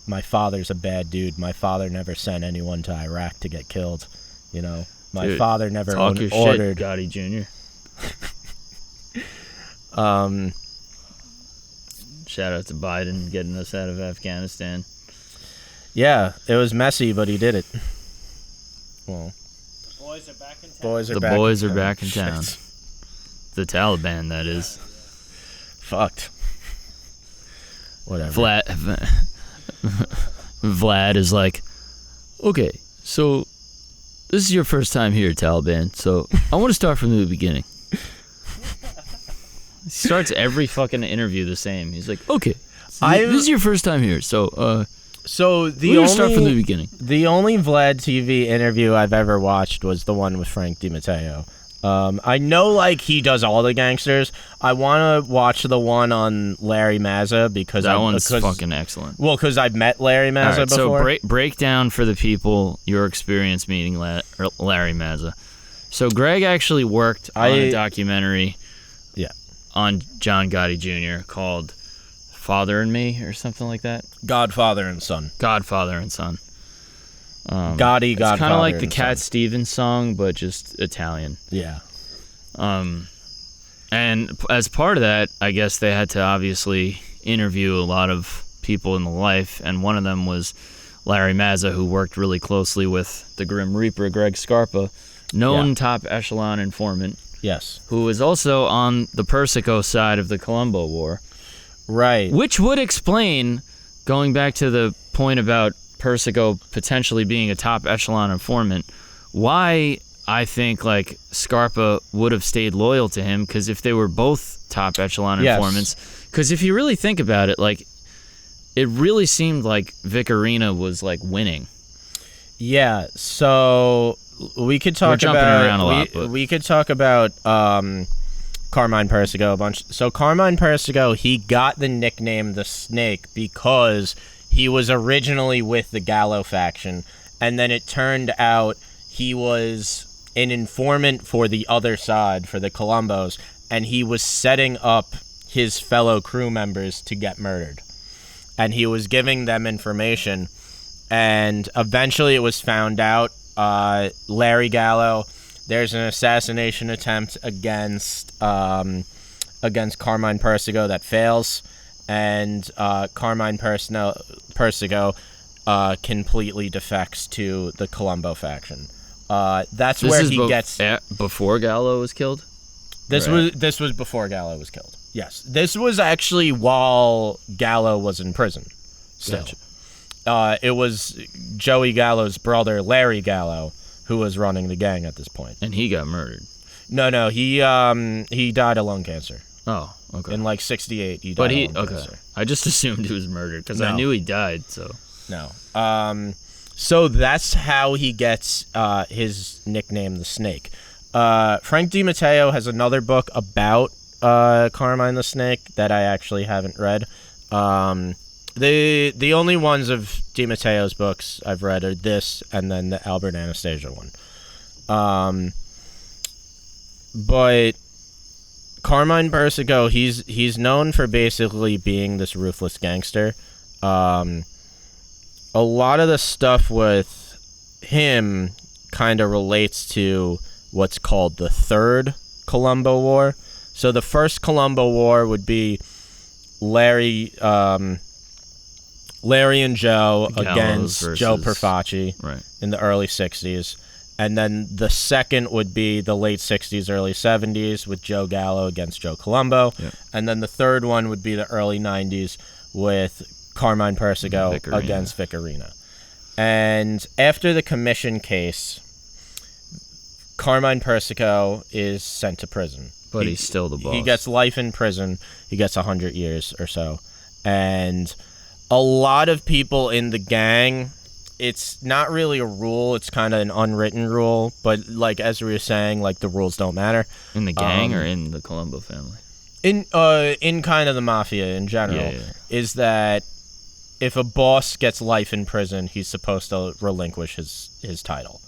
my father's a bad dude. My father never sent anyone to Iraq to get killed. You know, my father never ordered. Shit, Gotti Jr. Shout out to Biden getting us out of Afghanistan. Yeah, it was messy, but he did it. Well, the boys are back in town. The boys are back in town. The Taliban, that is. Fucked. Whatever. Vlad is like, okay, so this is your first time here, Taliban, so I want to start from the beginning. He starts every fucking interview the same. He's like, okay, this is your first time here, so we're gonna start from the beginning. The only Vlad TV interview I've ever watched was the one with Frank DiMatteo. I know, like, he does all the gangsters. I want to watch the one on Larry Mazza because that one's fucking excellent. Well, because I've met Larry Mazza before. So break down for the people your experience meeting Larry Mazza. So Greg actually worked on a documentary on John Gotti Jr. called Father and Me or something like that. Godfather and Son. Godfather and Son. Godfather. It's kind of like the Cat Stevens song, but just Italian. Yeah. And as part of that, I guess they had to obviously interview a lot of people in the life, and one of them was Larry Mazza, who worked really closely with the Grim Reaper, Greg Scarpa, known top echelon informant. Yes. Who was also on the Persico side of the Columbo War. Right. Which would explain, going back to the point about Persico potentially being a top echelon informant, why I think, like, Scarpa would have stayed loyal to him, because if they were both top echelon informants, because if you really think about it, like, it really seemed like Vic Arena was, like, winning. Yeah, so we could talk we could talk about Carmine Persico a bunch. So Carmine Persico, he got the nickname the Snake because he was originally with the Gallo faction, and then it turned out he was an informant for the other side, for the Columbos, and he was setting up his fellow crew members to get murdered. And he was giving them information, and eventually it was found out, Larry Gallo, there's an assassination attempt against Carmine Persico that fails, and Carmine Persico completely defects to the Columbo faction. That's This where is he gets. before Gallo was killed. This was before Gallo was killed. Yes, this was actually while Gallo was in prison. Still, it was Joey Gallo's brother, Larry Gallo, who was running the gang at this point. And he got murdered. No, he died of lung cancer. Oh, okay. In like '68, he died of lung cancer. I just assumed he was murdered because I knew he died. So no. So that's how he gets his nickname, the Snake. Frank DiMatteo has another book about Carmine the Snake that I actually haven't read. The only ones of DiMatteo's books I've read are this and then the Albert Anastasia one. But Carmine Persico, he's known for basically being this ruthless gangster. A lot of the stuff with him kind of relates to what's called the Third Columbo War. So the first Columbo War would be Larry and Joe against Joe Perfacci in the early 60s. And then the second would be the late 60s, early 70s with Joe Gallo against Joe Columbo. Yep. And then the third one would be the early 90s with Carmine Persico against Vicarina. And after the commission case, Carmine Persico is sent to prison. But he's still the boss. He gets life in prison. He gets 100 years or so. And a lot of people in the gang, it's not really a rule. It's kind of an unwritten rule. But like as we were saying, like the rules don't matter. In the gang or in the Columbo family? In kind of the mafia in general, is that if a boss gets life in prison, he's supposed to relinquish his title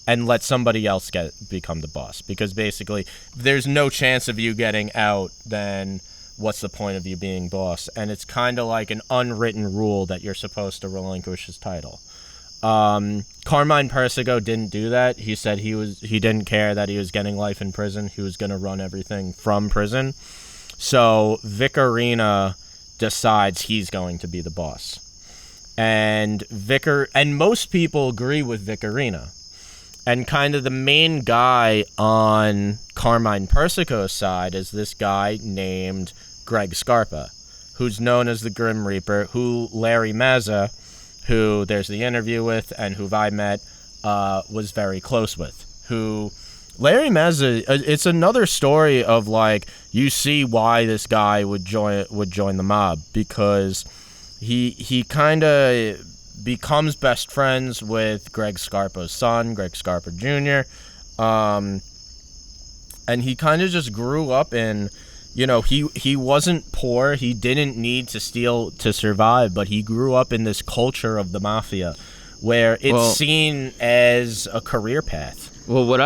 and let somebody else become the boss. Because basically, if there's no chance of you getting out, then what's the point of you being boss? And it's kind of like an unwritten rule that you're supposed to relinquish his title. Carmine Persico didn't do that. He said he didn't care that he was getting life in prison. He was going to run everything from prison. So Vicarina decides he's going to be the boss. And most people agree with Vicarina. And kind of the main guy on Carmine Persico's side is this guy named Greg Scarpa, who's known as the Grim Reaper, who Larry Mazza, who there's the interview with and who I met, was very close with. Who Larry Mazza, it's another story of like you see why this guy would join the mob, because he kind of becomes best friends with Greg Scarpa's son, Greg Scarpa Jr. And he kind of just grew up in, he wasn't poor. He didn't need to steal to survive, but he grew up in this culture of the mafia where it's seen as a career path. Well, what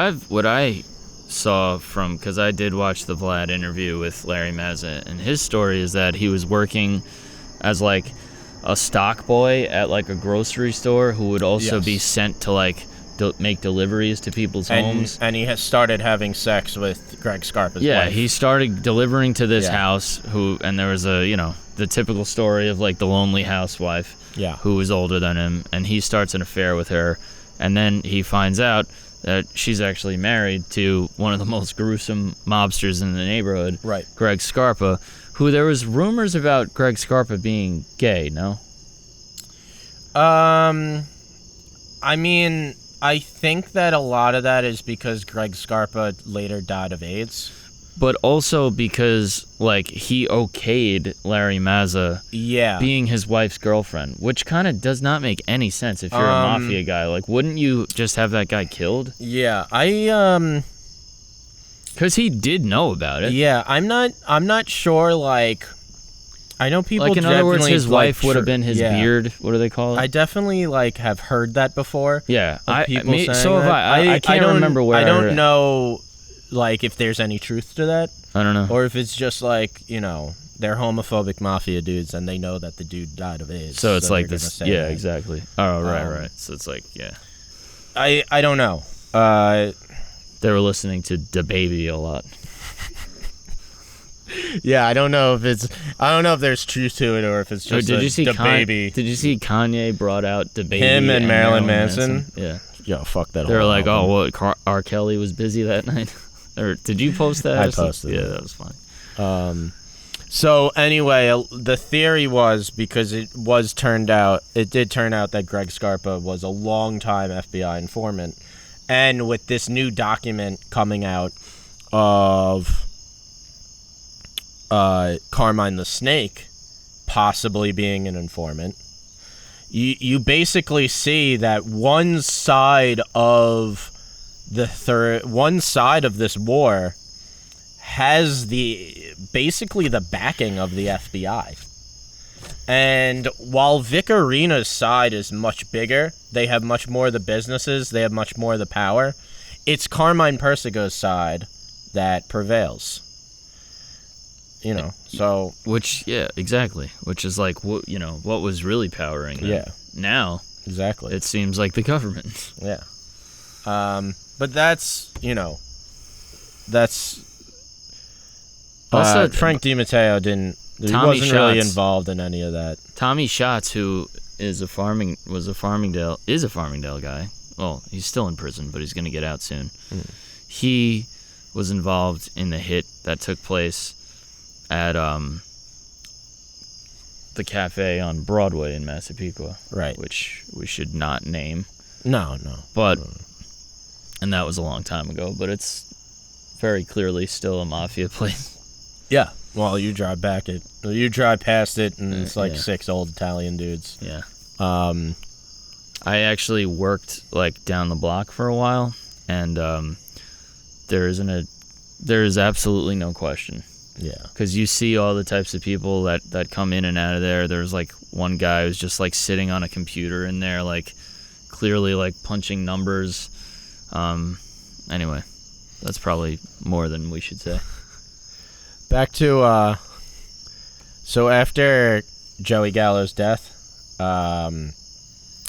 I saw from, because I did watch the Vlad interview with Larry Mazza, and his story is that he was working as like a stock boy at like a grocery store who would also be sent to like make deliveries to people's homes. And he has started having sex with Greg Scarpa's wife. Yeah, he started delivering to this house and there was the typical story of like the lonely housewife who was older than him, and he starts an affair with her, and then he finds out that she's actually married to one of the most gruesome mobsters in the neighborhood, Greg Scarpa, who there was rumors about Greg Scarpa being gay, no? I mean, I think that a lot of that is because Greg Scarpa later died of AIDS. But also because, like, he okayed Larry Mazza being his wife's girlfriend, which kind of does not make any sense if you're a mafia guy. Like, wouldn't you just have that guy killed? Yeah, because he did know about it. Yeah, I'm not sure, like, I know people like, in other words, his wife would have been his beard. What do they call it? I definitely, like, have heard that before. Yeah. I can't remember where I don't know, like, if there's any truth to that. I don't know. Or if it's just, like, they're homophobic mafia dudes and they know that the dude died of AIDS. So it's like this. Yeah, exactly. Oh, right. So it's like, I don't know. They were listening to DaBaby a lot. Yeah, I don't know if there's truth to it or if it's just the baby. Did you see Kanye brought out the baby? Him and Marilyn Manson? Yeah. Yo, fuck that. They were like, album. oh, what? R. Kelly was busy that night? Or did you post that? I posted it. Yeah, that was funny. So anyway, the theory was, because it did turn out that Greg Scarpa was a long-time FBI informant. And with this new document coming out of Carmine the Snake possibly being an informant, you basically see that one side of this war has basically the backing of the FBI. And while Vic Arena's side is much bigger, they have much more of the businesses, they have much more of the power, it's Carmine Persico's side that prevails. You know, so... Which, yeah, exactly. Which is like, what was really powering them. Yeah. Now, exactly. it seems like the government. Yeah. But that's... Also, Frank DiMatteo he wasn't really involved in any of that. Tommy Schatz, who is a Farmingdale guy. Well, he's still in prison, but he's going to get out soon. He was involved in the hit that took place at the cafe on Broadway in Massapequa. Right. Which we should not name. No. But, and that was a long time ago, but it's very clearly still a mafia place. Yeah. Well, you drive past it, and it's like 6 old Italian dudes. Yeah. I actually worked like down the block for a while, and there is absolutely no question. Yeah. Because you see all the types of people that come in and out of there. There's like one guy who's just like sitting on a computer in there, like clearly like punching numbers. Anyway, that's probably more than we should say. Back to so after Joey Gallo's death,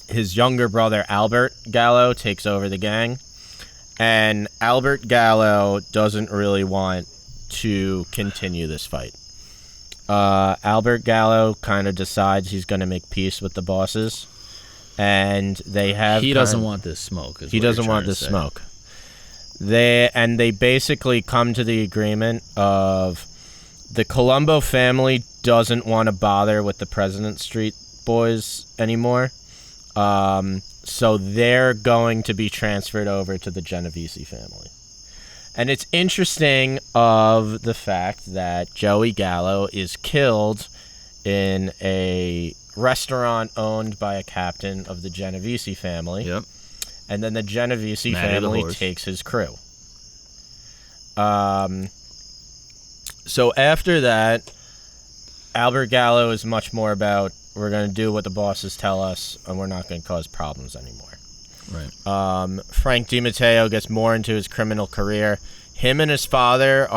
his younger brother Albert Gallo takes over the gang, and Albert Gallo doesn't really want to continue this fight. Albert Gallo kind of decides he's going to make peace with the bosses, and he doesn't want this smoke. He doesn't want this smoke. They basically come to the agreement of the Columbo family doesn't want to bother with the President Street boys anymore. So they're going to be transferred over to the Genovese family. And it's interesting of the fact that Joey Gallo is killed in a restaurant owned by a captain of the Genovese family. Yep. And then the Genovese family takes his crew. So after that, Albert Gallo is much more about, we're going to do what the bosses tell us, and we're not going to cause problems anymore. Right. Frank DiMatteo gets more into his criminal career. Him and his father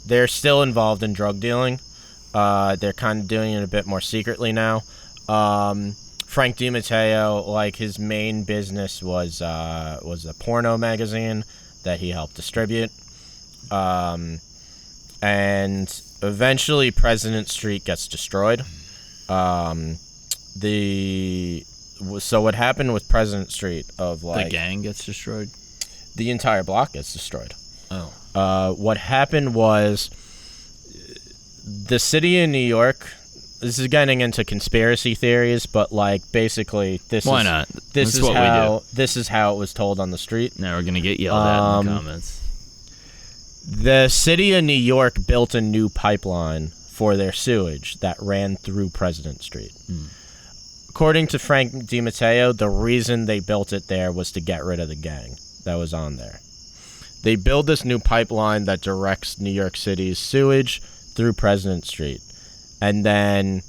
they're still involved in drug dealing. They're kind of doing it a bit more secretly now. Frank DiMatteo, like, his main business was a porno magazine that he helped distribute. And eventually President Street gets destroyed. So what happened with President Street the gang gets destroyed? The entire block gets destroyed. Oh. What happened was the city of New York, this is getting into conspiracy theories, but like basically this Why not? This is how it was told on the street. Now we're gonna get yelled at in the comments. The city of New York built a new pipeline for their sewage that ran through President Street. According to Frank DiMatteo, the reason they built it there was to get rid of the gang that was on there. They build this new pipeline that directs New York City's sewage through President Street, and then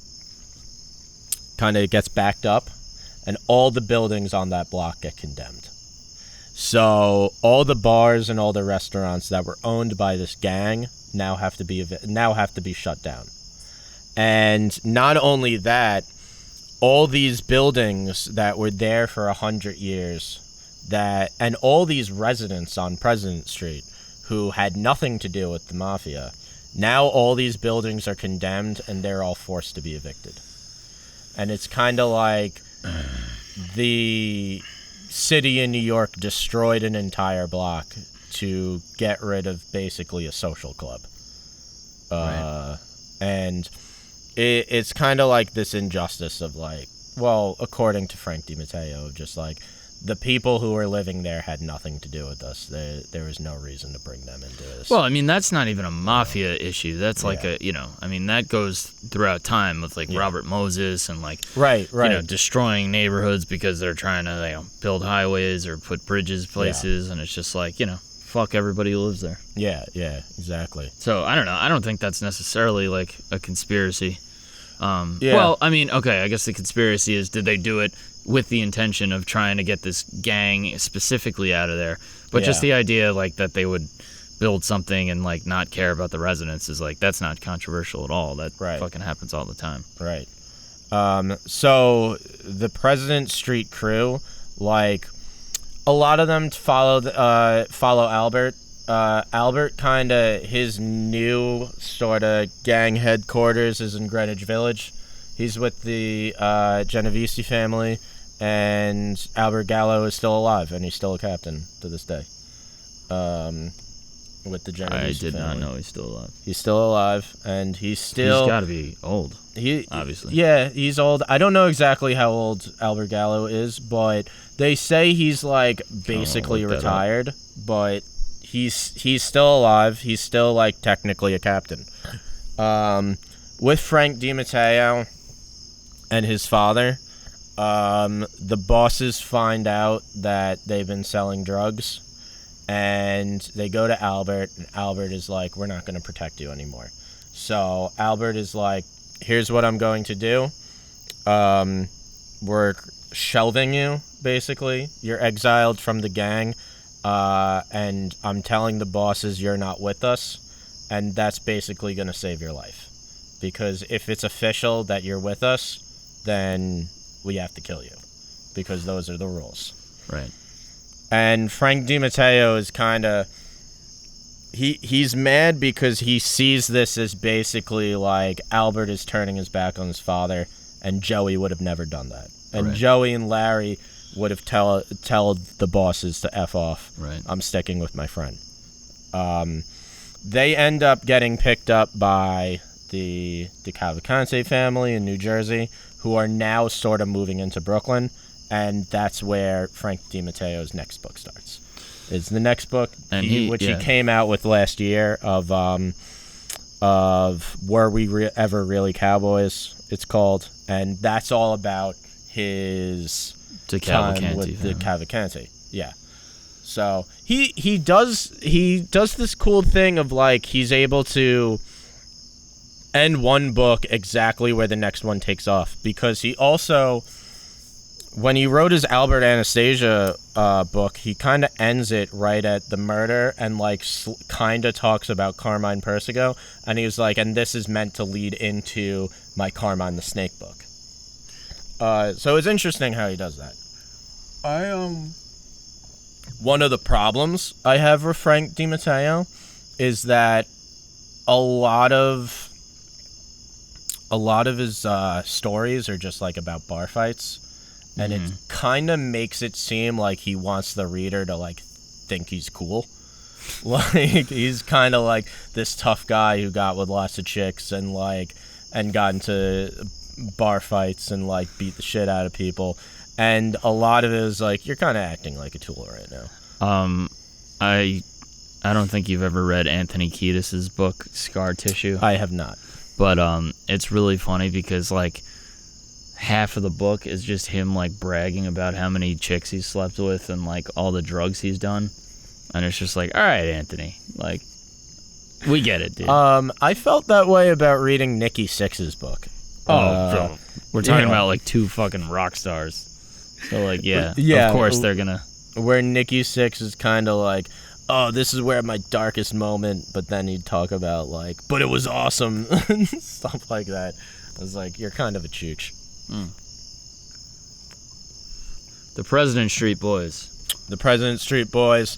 kind of gets backed up, and all the buildings on that block get condemned. So all the bars and all the restaurants that were owned by this gang now have to be shut down. And not only that, all these buildings that were there for 100 years, and all these residents on President Street who had nothing to do with the mafia, Now all these buildings are condemned, and they're all forced to be evicted. And it's kind of like the city in New York destroyed an entire block to get rid of basically a social club. Right. And it's kind of like this injustice of like, well, according to Frank DiMatteo, just like the people who were living there had nothing to do with us. There was no reason to bring them into this. Well, I mean, that's not even a mafia issue. That's like I mean, that goes throughout time with like Robert Moses and like, right. Destroying neighborhoods because they're trying to, build highways or put bridges places. And it's just like, fuck everybody who lives there. Yeah, exactly. So I don't know. I don't think that's necessarily like a conspiracy. Yeah. Well, I mean, okay, I guess the conspiracy is, did they do it with the intention of trying to get this gang specifically out of there? But just the idea, like, that they would build something and, like, not care about the residents is, like, that's not controversial at all. That fucking happens all the time. Right. So the President Street crew, like, a lot of them follow Albert. Albert kind of, his new sort of gang headquarters is in Greenwich Village. He's with the Genovese family, and Albert Gallo is still alive, and he's still a captain to this day. With the Genovese family. I did not know he's still alive. He's still alive, and he's got to be old, obviously. Yeah, he's old. I don't know exactly how old Albert Gallo is, but they say he's, like, basically retired, but he's still alive. He's still, like, technically a captain. With Frank DiMatteo and his father, the bosses find out that they've been selling drugs, and they go to Albert, and Albert is like, we're not going to protect you anymore. So Albert is like, here's what I'm going to do. We're shelving you, basically. You're exiled from the gang, and I'm telling the bosses you're not with us, and that's basically going to save your life. Because if it's official that you're with us, then we have to kill you, because those are the rules. Right. And Frank DiMatteo is kind of... He's mad because he sees this as basically like Albert is turning his back on his father, and Joey would have never done that. And Joey and Larry would have tell the bosses to F off. Right. I'm sticking with my friend. They end up getting picked up by the Cavalcante family in New Jersey, who are now sort of moving into Brooklyn, and that's where Frank DiMatteo's next book starts. It's the next book, which he came out with last year, of Were We Ever Really Cowboys, it's called, and that's all about his time with the Cavalcante. Yeah. So he does this cool thing of, like, he's able to end one book exactly where the next one takes off, because he also, when he wrote his Albert Anastasia book, he kind of ends it right at the murder, and like kind of talks about Carmine Persico, and he was like, and this is meant to lead into my Carmine the Snake book. So it's interesting how he does that. One of the problems I have with Frank DiMatteo is that a lot of his stories are just like about bar fights. And it kind of makes it seem like he wants the reader to, like, think he's cool. Like, he's kind of like this tough guy who got with lots of chicks and got into bar fights and, like, beat the shit out of people. And a lot of it is, like, you're kind of acting like a tool right now. I don't think you've ever read Anthony Kiedis's book, Scar Tissue. I have not. But it's really funny because, like, half of the book is just him, like, bragging about how many chicks he's slept with and, like, all the drugs he's done. And it's just like, all right, Anthony, like, we get it, dude. I felt that way about reading Nikki Sixx's book. Bro. We're talking about, like, two fucking rock stars. So, like, of course they're gonna... Where Nikki Sixx is kind of like, oh, this is where my darkest moment, but then he'd talk about, like, but it was awesome, stuff like that. I was like, you're kind of a chooch. The President Street Boys. The President Street Boys.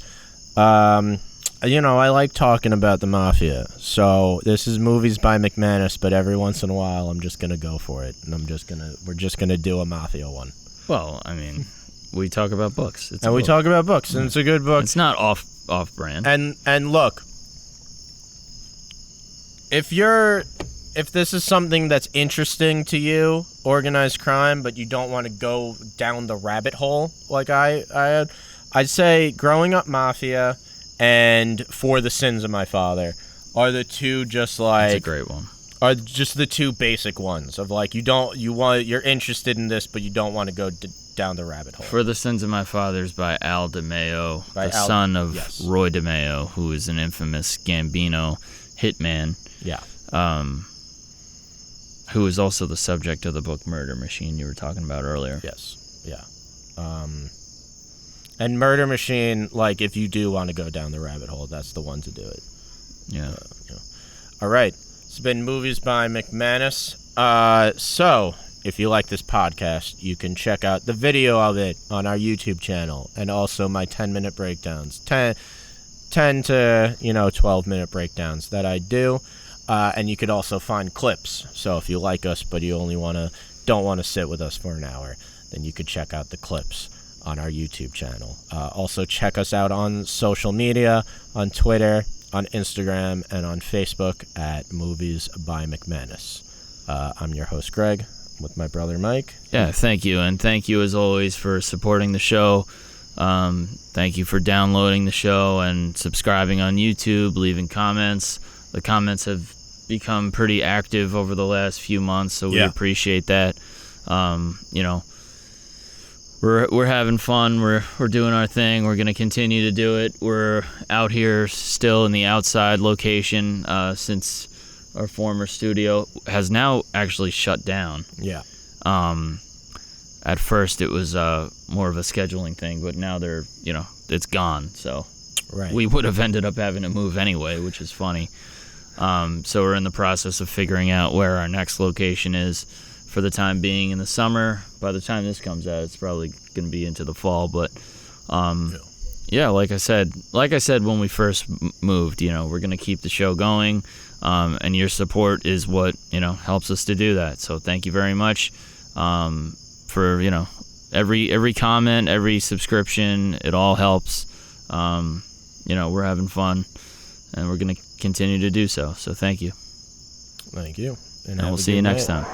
I like talking about the mafia. So this is Movies by McManus, but every once in a while I'm just gonna go for it, and we're just gonna do a mafia one. Well, I mean, we talk about books. We talk about books, and it's a good book. It's not off brand. And look, if this is something that's interesting to you, organized crime, but you don't want to go down the rabbit hole like I had, I'd say Growing Up Mafia and For the Sins of My Father are the two That's a great one. Are just the two basic ones of like you're interested in this, but you don't want to go down the rabbit hole. For the Sins of My Fathers by Al DiMatteo, son of Roy DiMatteo, who is an infamous Gambino hitman. Yeah. Who is also the subject of the book Murder Machine you were talking about earlier. Yes. Yeah. And Murder Machine, like, if you do want to go down the rabbit hole, that's the one to do it. Yeah. All right. It's been Movies by McManus. So, if you like this podcast, you can check out the video of it on our YouTube channel, and also my 10-minute breakdowns. 10 to 12-minute breakdowns that I do. And you could also find clips. So if you like us, but you only don't want to sit with us for an hour, then you could check out the clips on our YouTube channel. Also check us out on social media, on Twitter, on Instagram, and on Facebook at Movies by McManus. I'm your host, Greg, with my brother, Mike. Yeah, thank you. And thank you, as always, for supporting the show. Thank you for downloading the show and subscribing on YouTube, leaving comments. The comments have become pretty active over the last few months, so we appreciate that. We're having fun. We're doing our thing. We're gonna continue to do it. We're out here still in the outside location since our former studio has now actually shut down. Yeah. At first it was more of a scheduling thing, but now it's gone. So we would have ended up having to move anyway, which is funny. So we're in the process of figuring out where our next location is for the time being in the summer. By the time this comes out, it's probably going to be into the fall. But like I said when we first moved, we're going to keep the show going, and your support is what helps us to do that. So thank you very much for every comment, every subscription. It all helps. We're having fun, and we're going to continue to do so. So thank you. Thank you. And we'll see you next time.